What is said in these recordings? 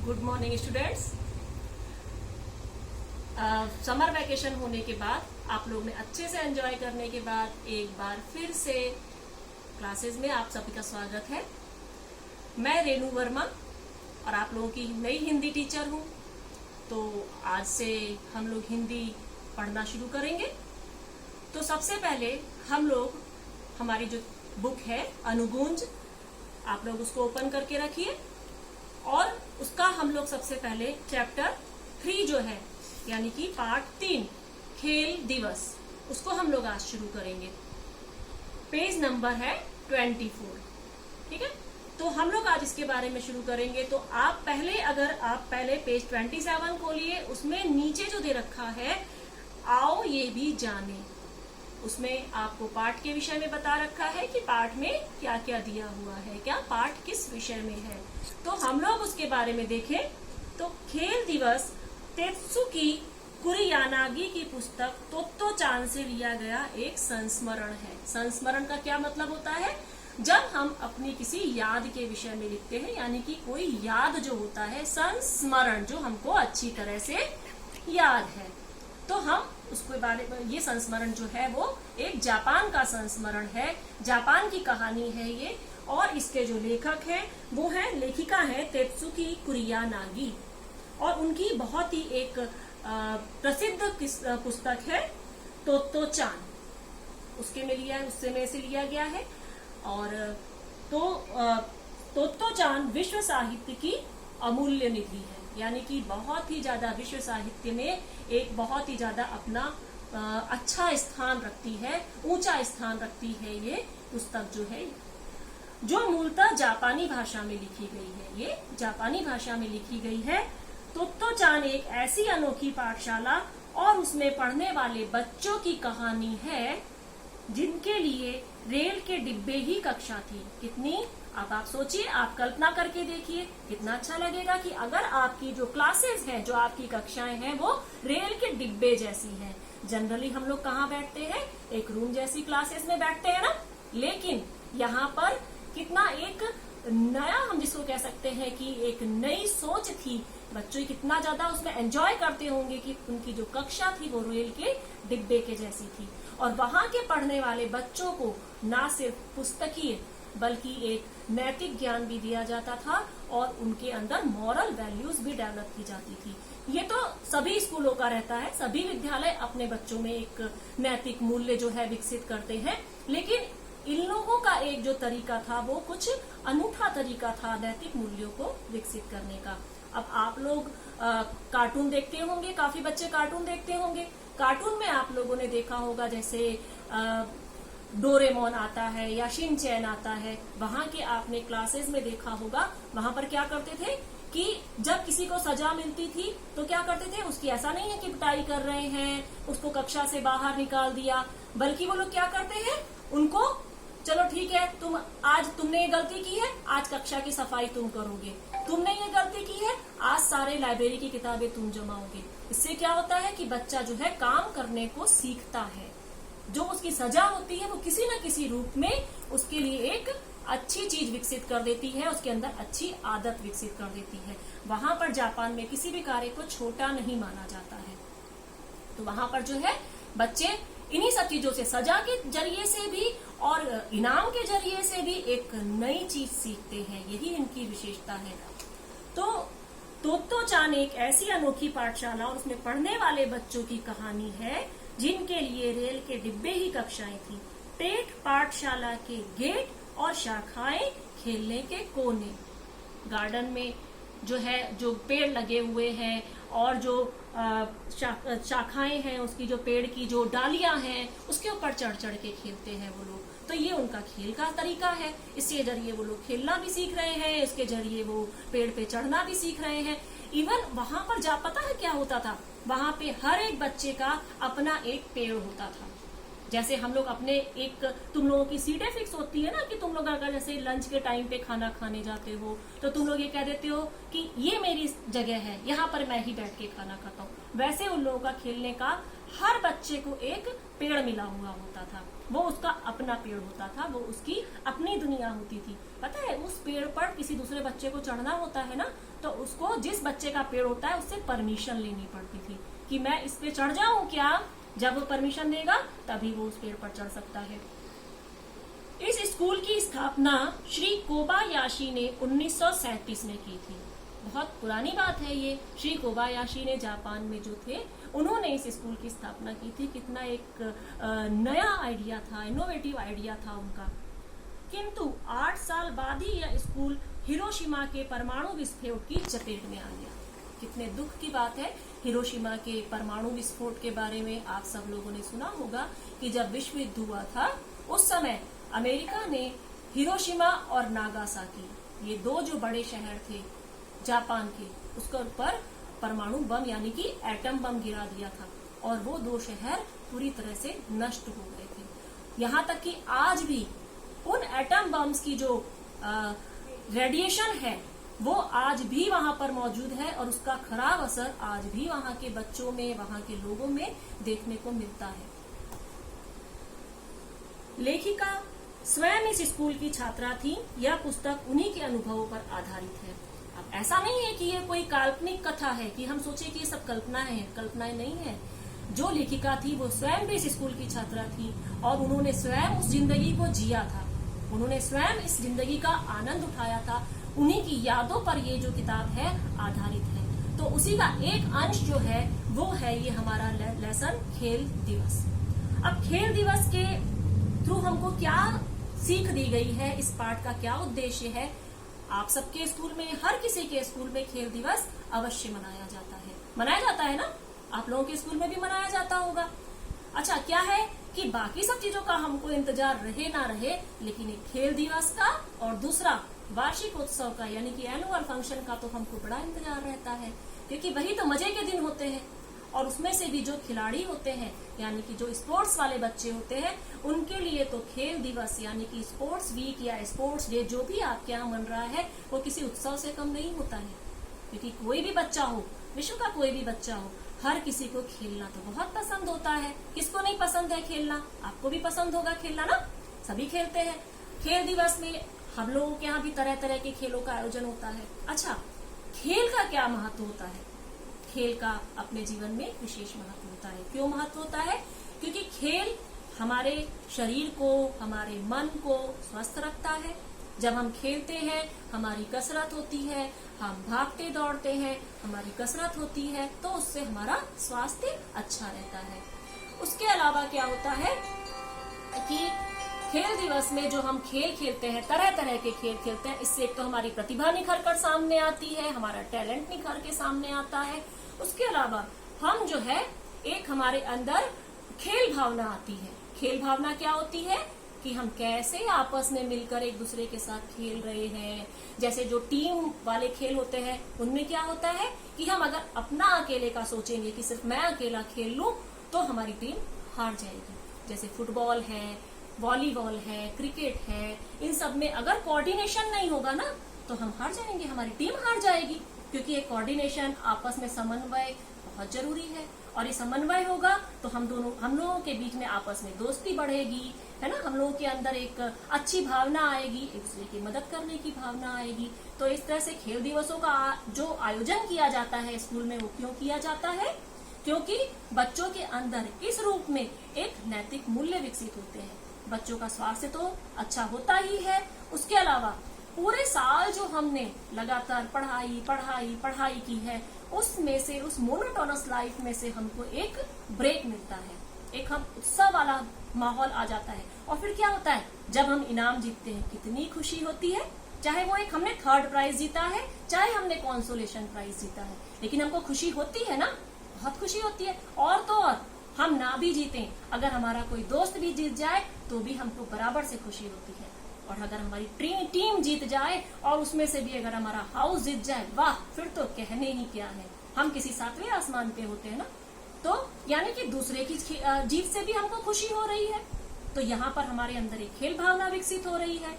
Good morning students. Summer vacation होने के बाद आप लोग ने अच्छे से एंजॉय करने के बाद एक बार फिर से क्लासेस में आप सभी का स्वागत है। मैं रेनू वर्मा और आप लोगों की नई हिंदी टीचर हूँ। तो आज से हम लोग हिंदी पढ़ना शुरू करेंगे। तो सबसे पहले हम लोग हमारी जो बुक है अनुगुंज, आप लोग उसको ओपन करके रखिए और उसका हम लोग सबसे पहले चैप्टर 3 जो है यानी कि पार्ट 3 खेल दिवस, उसको हम लोग आज शुरू करेंगे। पेज नंबर है 24। ठीक है, तो हम लोग आज इसके बारे में शुरू करेंगे। तो आप पहले पेज 27 खोलिए, उसमें नीचे जो दे रखा है आओ ये भी जाने, उसमें आपको पाठ के विषय में बता रखा है कि पाठ में क्या क्या दिया हुआ है, क्या पाठ किस विषय में है। तो हम लोग उसके बारे में देखें तो खेल दिवस तेत्सुकी कुरियानागी की पुस्तक तोत्तो चान से लिया गया एक संस्मरण है। संस्मरण का क्या मतलब होता है? जब हम अपनी किसी याद के विषय में लिखते हैं, यानी कि कोई याद जो होता है, संस्मरण जो हमको अच्छी तरह से याद है, तो हम उसके बारे में, ये संस्मरण जो है वो एक जापान का संस्मरण है, जापान की कहानी है ये। और इसके जो लेखक हैं वो है, लेखिका है तेत्सुकी कुरियानागी, और उनकी बहुत ही एक प्रसिद्ध पुस्तक है तोत्तो चान, उससे लिया गया है। और तोत्तो चान विश्व साहित्य की अमूल्य निधि है, यानी कि बहुत ही ज्यादा विश्व साहित्य में एक बहुत ही ज्यादा अपना अच्छा स्थान रखती है, ऊंचा स्थान रखती है ये पुस्तक जो है, जो मूलतः जापानी भाषा में लिखी गई है। ये जापानी भाषा में लिखी गई है। तोत्तो चान एक ऐसी अनोखी पाठशाला और उसमें पढ़ने वाले बच्चों की कहानी है जिनके लिए रेल के डिब्बे ही कक्षा थी। कितनी, अब आप सोचिए, आप कल्पना करके देखिए कितना अच्छा लगेगा कि अगर आपकी जो क्लासेस हैं, जो आपकी कक्षाएं हैं, वो रेल के डिब्बे जैसी हैं। जनरली हम लोग कहाँ बैठते हैं? एक रूम जैसी क्लासेस में बैठते हैं ना, लेकिन यहाँ पर कितना एक नया, हम जिसको कह सकते हैं कि एक नई सोच थी। बच्चों कितना ज्यादा उसमें एंजॉय करते होंगे कि उनकी जो कक्षा थी वो रेल के डिब्बे के जैसी थी। और वहां के पढ़ने वाले बच्चों को ना सिर्फ पुस्तकीय बल्कि एक नैतिक ज्ञान भी दिया जाता था और उनके अंदर मॉरल वैल्यूज भी डेवलप की जाती थी। ये तो सभी स्कूलों का रहता है, सभी विद्यालय अपने बच्चों में एक नैतिक मूल्य जो है विकसित करते हैं, लेकिन इन लोगों का एक जो तरीका था वो कुछ अनूठा तरीका था नैतिक मूल्यों को विकसित करने का। अब आप लोग कार्टून देखते होंगे, काफी बच्चे कार्टून देखते होंगे। कार्टून में आप लोगों ने देखा होगा जैसे डोरेमोन आता है या शिनचैन आता है, वहां के आपने क्लासेस में देखा होगा। वहां पर क्या करते थे कि जब किसी को सजा मिलती थी तो क्या करते थे, उसकी ऐसा नहीं है कि पिटाई कर रहे हैं, उसको कक्षा से बाहर निकाल दिया, बल्कि वो लोग क्या करते हैं, उनको चलो ठीक है, तुमने ये गलती की है, आज कक्षा की सफाई तुम करोगे, तुमने ये गलती की है, आज सारे लाइब्रेरी की किताबें तुम जमाओगे। इससे क्या होता है कि बच्चा जो है काम करने को सीखता है। जो उसकी सजा होती है वो किसी न किसी रूप में उसके लिए एक अच्छी चीज विकसित कर देती है, उसके अंदर अच्छी आदत विकसित कर देती है। वहां पर जापान में किसी भी कार्य को छोटा नहीं माना जाता है। तो वहां पर जो है बच्चे इन्हीं सब चीजों से, सजा के जरिए से भी और इनाम के जरिए से भी एक नई चीज सीखते हैं। यही इनकी विशेषता है। तो तोत्तो चान एक ऐसी अनोखी पाठशाला और उसमें पढ़ने वाले बच्चों की कहानी है जिनके लिए रेल के डिब्बे ही कक्षाएं थी। पेट पाठशाला के गेट और शाखाएं खेलने के कोने। गार्डन में जो है, जो पेड़ लगे हुए हैं और जो शाखाएं हैं, उसकी जो पेड़ की जो डालियां हैं, उसके ऊपर चढ़ चढ़ के खेलते हैं वो लोग। तो ये उनका खेल का तरीका है। इसके जरिए वो लोग खेलना भी सीख रहे हैं, इसके जरिए वो पेड़ पे चढ़ना भी सीख रहे हैं। इवन वहां पर पता है क्या होता था? वहां पे हर एक बच्चे का अपना एक पेड़ होता था। जैसे हम लोग अपने एक, तुम लोगों की सीटें फिक्स होती है ना, कि तुम लोग अगर जैसे लंच के टाइम पे खाना खाने जाते हो तो तुम लोग ये कह देते हो कि ये मेरी जगह है, यहाँ पर मैं ही बैठ के खाना खाता हूँ। वैसे उन लोगों का खेलने का, हर बच्चे को एक पेड़ मिला हुआ होता था, वो उसका अपना पेड़ होता था, वो उसकी अपनी दुनिया होती थी। पता है, उस पेड़ पर किसी दूसरे बच्चे को चढ़ना होता है ना, तो उसको, जिस बच्चे का पेड़ होता है, उससे परमिशन लेनी पड़ती थी कि मैं इस पे चढ़ जाऊं क्या। जब वो परमिशन देगा तभी वो उस पेड़ पर चढ़ सकता है। इस स्कूल की स्थापना श्री कोबायाशी ने 1937 में की थी। बहुत पुरानी बात है ये। श्री कोबायाशी ने जापान में जो थे, उन्होंने इस स्कूल की स्थापना की थी। कितना एक नया आइडिया था, इनोवेटिव आइडिया था उनका। किंतु 8 साल बाद ही यह स्कूल हिरोशिमा के परमाणु विस्फोट की चपेट में आ गया। कितने दुख की बात है। हिरोशिमा के परमाणु विस्फोट के बारे में आप सब लोगों ने सुना होगा कि जब विश्व युद्ध हुआ था, उस समय अमेरिका ने हिरोशिमा और नागासाकी, ये दो जो बड़े शहर थे जापान के, उसके ऊपर परमाणु बम यानी कि एटम बम गिरा दिया था, और वो दो शहर पूरी तरह से नष्ट हो गए थे। यहाँ तक कि आज भी उन एटम बम्स की जो रेडिएशन है, वो आज भी वहां पर मौजूद है, और उसका खराब असर आज भी वहां के बच्चों में, वहां के लोगों में देखने को मिलता है। लेखिका स्वयं इस स्कूल की छात्रा थी। यह पुस्तक उन्हीं के अनुभवों पर आधारित है। अब ऐसा नहीं है कि ये कोई काल्पनिक कथा है कि हम सोचे कि ये सब कल्पनाएं हैं। कल्पनाएं नहीं है। जो लेखिका थी वो स्वयं भी इस स्कूल की छात्रा थी, और उन्होंने स्वयं उस जिंदगी को जिया था। उन्होंने स्वयं इस जिंदगी का आनंद उठाया था। उन्हीं की यादों पर ये जो किताब है आधारित है। तो उसी का एक अंश जो है वो है ये हमारा लेसन खेल दिवस। अब खेल दिवस के थ्रू हमको क्या सीख दी गई है, इस पाठ का क्या उद्देश्य है। आप सबके स्कूल में, हर किसी के स्कूल में खेल दिवस अवश्य मनाया जाता है। मनाया जाता है ना, आप लोगों के स्कूल में भी मनाया जाता होगा। अच्छा, क्या है कि बाकी सब चीजों का हमको इंतजार रहे ना रहे, लेकिन एक खेल दिवस का और दूसरा वार्षिक उत्सव का यानी कि एनुअल फंक्शन का तो हमको बड़ा इंतजार रहता है, क्योंकि वही तो मजे के दिन होते हैं। और उसमें से भी जो खिलाड़ी होते हैं, यानी कि जो स्पोर्ट्स वाले बच्चे होते हैं, उनके लिए तो खेल दिवस यानी कि स्पोर्ट्स वीक या स्पोर्ट्स डे जो भी आपके यहाँ मन रहा है, वो किसी उत्सव से कम नहीं होता है। क्योंकि कोई भी बच्चा हो, विश्व का कोई भी बच्चा हो, हर किसी को खेलना तो बहुत पसंद होता है। किसको नहीं पसंद है खेलना? आपको भी पसंद होगा खेलना ना, सभी खेलते हैं। खेल दिवस में हम लोगों के यहाँ भी तरह तरह के खेलों का आयोजन होता है। अच्छा, खेल का क्या महत्व होता है? खेल का अपने जीवन में विशेष महत्व होता है। क्यों महत्व होता है? क्योंकि खेल हमारे शरीर को, हमारे मन को स्वस्थ रखता है। जब हम खेलते हैं हमारी कसरत होती है, हम भागते दौड़ते हैं, हमारी कसरत होती है, तो उससे हमारा स्वास्थ्य अच्छा रहता है। उसके अलावा क्या होता है कि खेल दिवस में जो हम खेल खेलते हैं, तरह तरह के खेल खेलते हैं, इससे एक तो हमारी प्रतिभा निखर कर सामने आती है, हमारा टैलेंट निखर के सामने आता है। उसके अलावा हम जो है, एक हमारे अंदर खेल भावना आती है। खेल भावना क्या होती है कि हम कैसे आपस में मिलकर एक दूसरे के साथ खेल रहे हैं। जैसे जो टीम वाले खेल होते हैं, उनमें क्या होता है कि हम अगर अपना अकेले का सोचेंगे कि सिर्फ मैं अकेला खेल लूं, तो हमारी टीम हार जाएगी। जैसे फुटबॉल है, वॉलीबॉल है, क्रिकेट है, इन सब में अगर कोऑर्डिनेशन नहीं होगा ना, तो हम हार जाएंगे, हमारी टीम हार जाएगी। क्योंकि ये कोऑर्डिनेशन, आपस में समन्वय बहुत जरूरी है। और ये समन्वय होगा तो हम लोगों के बीच में आपस में दोस्ती बढ़ेगी, है ना। हम लोगों के अंदर एक अच्छी भावना आएगी, एक दूसरे की मदद करने की भावना आएगी। तो इस तरह से खेल दिवसों का जो आयोजन किया जाता है स्कूल में, वो क्यों किया जाता है? क्योंकि बच्चों के अंदर इस रूप में एक नैतिक मूल्य विकसित होते हैं। बच्चों का स्वास्थ्य तो अच्छा होता ही है, उसके अलावा पूरे साल जो हमने लगातार पढ़ाई की है, उसमें से, उस मोनोटोनस लाइफ में से हमको एक ब्रेक मिलता है, एक हम उत्सव वाला माहौल आ जाता है। और फिर क्या होता है, जब हम इनाम जीतते हैं, कितनी खुशी होती है। चाहे वो एक हमने 3rd प्राइज जीता है, चाहे हमने कंसोलेशन प्राइज जीता है, लेकिन हमको खुशी होती है ना, बहुत खुशी होती है। और तो और हम ना भी जीते, अगर हमारा कोई दोस्त भी जीत जाए तो भी हमको बराबर से खुशी होती है। और अगर हमारी टीम जीत जाए और उसमें से भी अगर हमारा हाउस जीत जाए, वाह, फिर तो कहने ही क्या है, हम किसी 7वें आसमान पे होते हैं ना। तो यानी कि दूसरे की जीत से भी हमको खुशी हो रही है, तो यहाँ पर हमारे अंदर एक खेल भावना विकसित हो रही है।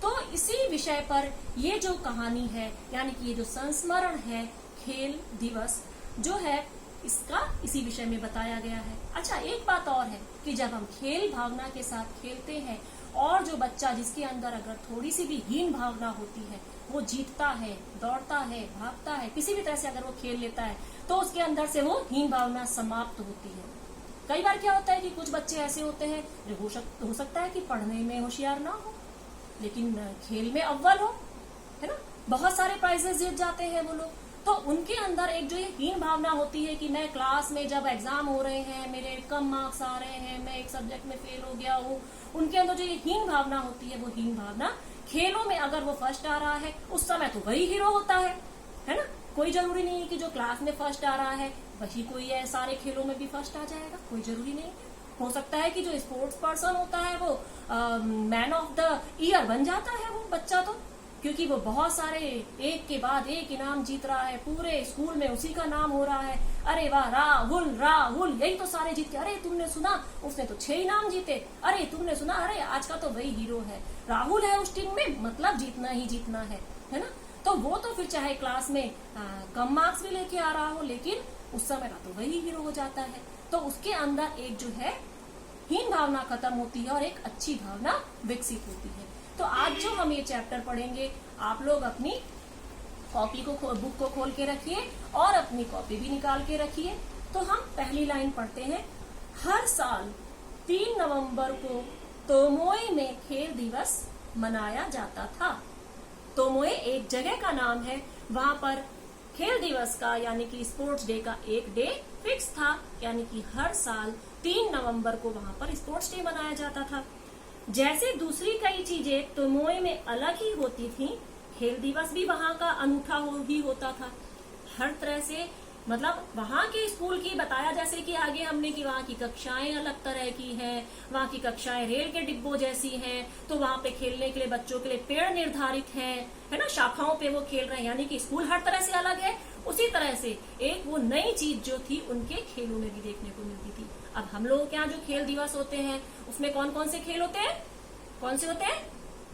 तो इसी विषय पर ये जो कहानी है, यानी कि ये जो संस्मरण है खेल दिवस जो है, इसका इसी विषय में बताया गया है। अच्छा, एक बात और है कि जब हम खेल भावना के साथ खेलते हैं और जो बच्चा जिसके अंदर अगर थोड़ी सी भी हीन भावना होती है, वो जीतता है, दौड़ता है, भागता है, किसी भी तरह से अगर वो खेल लेता है, तो उसके अंदर से वो हीन भावना समाप्त होती है। कई बार क्या होता है कि कुछ बच्चे ऐसे होते हैं जो हो सकता है कि पढ़ने में होशियार ना हो, लेकिन खेल में अव्वल हो, है ना, बहुत सारे प्राइजेस जीत जाते हैं वो लोग। तो उनके अंदर एक जो ये हीन भावना होती है कि मैं क्लास में जब एग्जाम हो रहे हैं, मेरे कम मार्क्स आ रहे हैं, मैं एक सब्जेक्ट में फेल हो गया हूँ, उनके अंदर जो ये हीन भावना होती है, वो हीन भावना खेलों में अगर वो फर्स्ट आ रहा है उस समय तो वही हीरो होता है ना। कोई जरूरी नहीं है कि जो क्लास में फर्स्ट आ रहा है वही कोई है सारे खेलों में भी फर्स्ट आ जाएगा, कोई जरूरी नहीं है। हो सकता है कि जो स्पोर्ट्स पर्सन होता है वो मैन ऑफ द ईयर बन जाता है वो बच्चा, तो क्योंकि वो बहुत सारे एक के बाद एक इनाम जीत रहा है, पूरे स्कूल में उसी का नाम हो रहा है, अरे वाह राहुल राहुल, यही तो सारे जीत के, अरे तुमने सुना उसने तो 6 इनाम जीते, अरे तुमने सुना, अरे आज का तो वही हीरो है, राहुल है उस टीम में, मतलब जीतना ही जीतना है ना। तो वो तो फिर चाहे क्लास में कम मार्क्स भी लेके आ रहा हो, लेकिन उस समय का तो वही हीरो हो जाता है। तो उसके अंदर एक जो है हीन भावना खत्म होती है और एक अच्छी भावना विकसित होती है। तो आज जो हम ये चैप्टर पढ़ेंगे, आप लोग अपनी कॉपी को बुक को खोल के रखिए और अपनी कॉपी भी निकाल के रखिए। तो हम पहली लाइन पढ़ते हैं। हर साल 3 नवंबर को तोमोए में खेल दिवस मनाया जाता था। तोमोए एक जगह का नाम है, वहां पर खेल दिवस का यानी कि स्पोर्ट्स डे का एक डे फिक्स था, यानी कि हर साल 3 नवंबर को वहां पर स्पोर्ट्स डे मनाया जाता था। जैसे दूसरी कई चीजें तोमोए में अलग ही होती थी, खेल दिवस भी वहां का अनूठा ही होता था। हर तरह से मतलब वहां के स्कूल की बताया, जैसे कि आगे हमने कि वहां की कक्षाएं अलग तरह की हैं, वहां की कक्षाएं रेल के डिब्बों जैसी हैं, तो वहां पे खेलने के लिए बच्चों के लिए पेड़ निर्धारित हैं, है ना, शाखाओं पे वो खेल रहे हैं, यानी कि स्कूल हर तरह से अलग है। उसी तरह से एक वो नई चीज जो थी उनके खेलों में भी देखने को मिलती थी। अब हम लोगों के यहाँ जो खेल दिवस होते हैं उसमें कौन कौन से खेल होते हैं, कौन से होते हैं,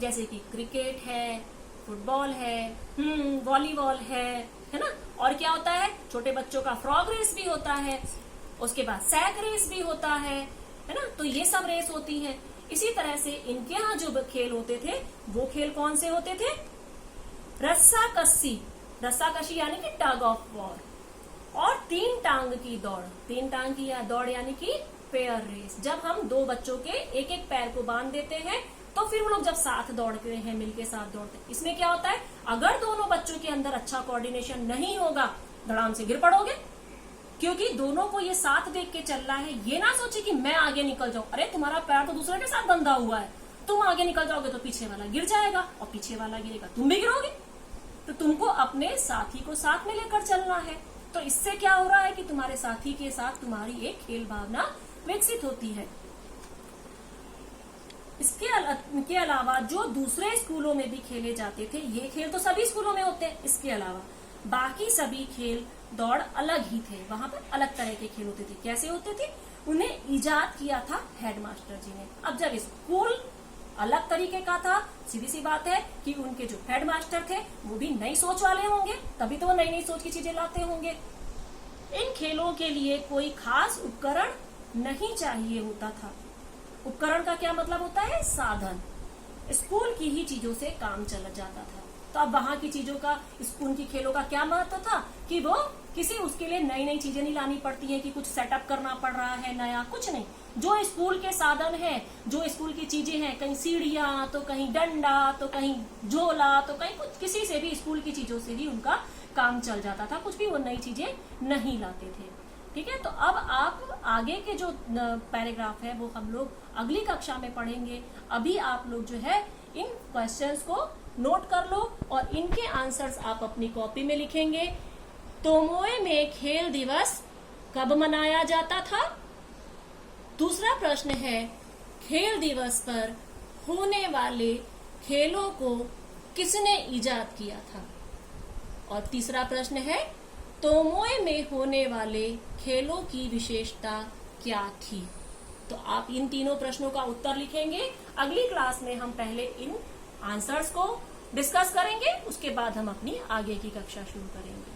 जैसे कि क्रिकेट है, फुटबॉल है, वॉलीबॉल है ना, और क्या होता है, छोटे बच्चों का फ्रॉग रेस भी होता है, उसके बाद सैक रेस भी होता है ना, तो ये सब रेस होती है। इसी तरह से इनके यहाँ जो खेल होते थे वो खेल कौन से होते थे, रस्साकसी, रस्साकशी यानी कि टग ऑफ वॉर, और 3 टांग की दौड़, 3 टांग की दौड़ यानी कि पेयर रेस। जब हम 2 बच्चों के एक एक पैर को बांध देते हैं तो फिर वो लोग जब साथ दौड़ते हैं, मिलके साथ दौड़ते हैं, इसमें क्या होता है, अगर दोनों बच्चों के अंदर अच्छा कोऑर्डिनेशन नहीं होगा, धड़ाम से गिर पड़ोगे, क्योंकि दोनों को ये साथ देख के चल रहा है। ये ना सोचे कि मैं आगे निकल जाऊं, अरे तुम्हारा पैर तो दूसरे के साथ बंधा हुआ है, तुम आगे निकल जाओगे तो पीछे वाला गिर जाएगा, और पीछे वाला गिरेगा तुम भी गिरोगे। तो तुमको अपने साथी को साथ में लेकर चलना है। तो इससे क्या हो रहा है कि तुम्हारे साथी के साथ तुम्हारी एक खेल भावना विकसित होती है। इसके अलावा जो दूसरे स्कूलों में भी खेले जाते थे, ये खेल तो सभी स्कूलों में होते हैं, इसके अलावा बाकी सभी खेल दौड़ अलग ही थे, वहां पर अलग तरह के खेल होते थे। कैसे होते थे, उन्हें इजाद किया था हेडमास्टर जी ने। अब जब स्कूल अलग तरीके का था, सीधी सी बात है कि उनके जो हेडमास्टर थे वो भी नई सोच वाले होंगे, तभी तो वो नई नई सोच की चीजें लाते होंगे। इन खेलों के लिए कोई खास उपकरण नहीं चाहिए होता था। उपकरण का क्या मतलब होता है, साधन। स्कूल की ही चीजों से काम चल जाता था। तो अब वहां की चीजों का, स्कूल की खेलों का क्या महत्व था कि वो किसी उसके लिए नई नई चीजें नहीं लानी पड़ती है कि कुछ सेटअप करना पड़ रहा है नया, कुछ नहीं। जो स्कूल के साधन है, जो स्कूल की चीजें हैं, कहीं सीढ़ियां तो कहीं डंडा तो कहीं झोला तो कहीं कुछ, किसी से भी स्कूल की चीजों से ही उनका काम चल जाता था, कुछ भी वो नई चीजें नहीं लाते थे। ठीक है, तो अब आप आगे के जो पैराग्राफ है वो हम लोग अगली कक्षा में पढ़ेंगे। अभी आप लोग जो है इन क्वेश्चंस को नोट कर लो और इनके आंसर्स आप अपनी कॉपी में लिखेंगे। तोमोए में खेल दिवस कब मनाया जाता था? दूसरा प्रश्न है, खेल दिवस पर होने वाले खेलों को किसने इजाद किया था? और तीसरा प्रश्न है, तोमोए में होने वाले खेलों की विशेषता क्या थी? तो आप इन तीनों प्रश्नों का उत्तर लिखेंगे। अगली क्लास में हम पहले इन आंसर्स को डिस्कस करेंगे, उसके बाद हम अपनी आगे की कक्षा शुरू करेंगे।